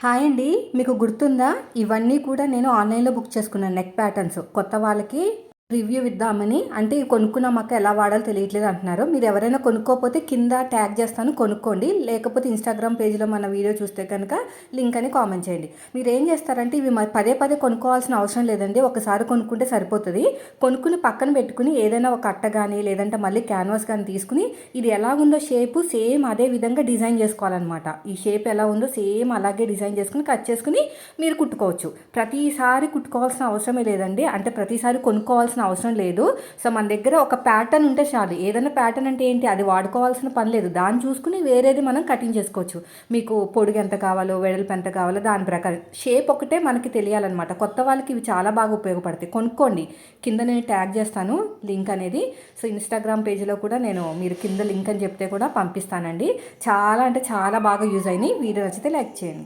Hi అండి. మీకు గుర్తుందా? ఇవన్నీ కూడా నేను ఆన్‌లైన్‌లో బుక్ చేసుకున్నాను నెక్ ప్యాటర్న్స్. కొత్త వాళ్ళకి రివ్యూ ఇద్దామని. అంటే ఇవి కొనుక్కున్నామాక ఎలా వాడాలో తెలియట్లేదు అంటున్నారు. మీరు ఎవరైనా కొనుక్కోకపోతే కింద ట్యాగ్ చేస్తాను కొనుక్కోండి. లేకపోతే ఇన్‌స్టాగ్రామ్ పేజ్‌లో మన వీడియో చూస్తే కనుక లింక్ అని కామెంట్ చేయండి. మీరేం చేస్తారంటే ఇవి పదే పదే కొనుక్కోవాల్సిన అవసరం లేదండి. ఒకసారి కొనుక్కుంటే సరిపోతది. కొనుక్కుని పక్కన పెట్టుకుని ఏదైనా ఒక అట్ట గానీ, లేదంటే మళ్ళీ క్యాన్వాస్ గానీ తీసుకుని ఇది ఎలాగుందో షేపు సేమ్ అదే విధంగా డిజైన్ చేసుకోవాలన్నమాట. ఈ షేప్ ఎలా ఉందో సేమ్ అలాగే డిజైన్ చేసుకుని కట్ చేసుకుని మీరు కుట్టుకోవచ్చు. ప్రతిసారి కుట్టుకోవాల్సిన అవసరమే లేదండి. అంటే ప్రతిసారి కొనుక్కోవాల్సిన అవసరం లేదు. సో మన దగ్గర ఒక ప్యాటర్న్ ఉంటే చాలు. ఏదైనా ప్యాటర్న్ అంటే ఏంటి, అది వాడుకోవాల్సిన పని లేదు. దాన్ని చూసుకుని వేరేది మనం కటింగ్ చేసుకోవచ్చు. మీకు పొడుగు ఎంత కావాలో, వెడల్పు ఎంత కావాలో దాని ప్రకారం షేప్ ఒకటే మనకి తెలియాలన్నమాట. కొత్త వాళ్ళకి ఇవి చాలా బాగా ఉపయోగపడతాయి. కొనుక్కోండి. కింద నేను ట్యాగ్ చేస్తాను లింక్ అనేది. సో ఇన్‌స్టాగ్రామ్ పేజ్లో కూడా నేను మీరు కింద లింక్ అని చెప్తే కూడా పంపిస్తానండి. చాలా అంటే చాలా బాగా యూజ్ అయినాయి. వీడియో నచ్చితే లైక్ చేయండి.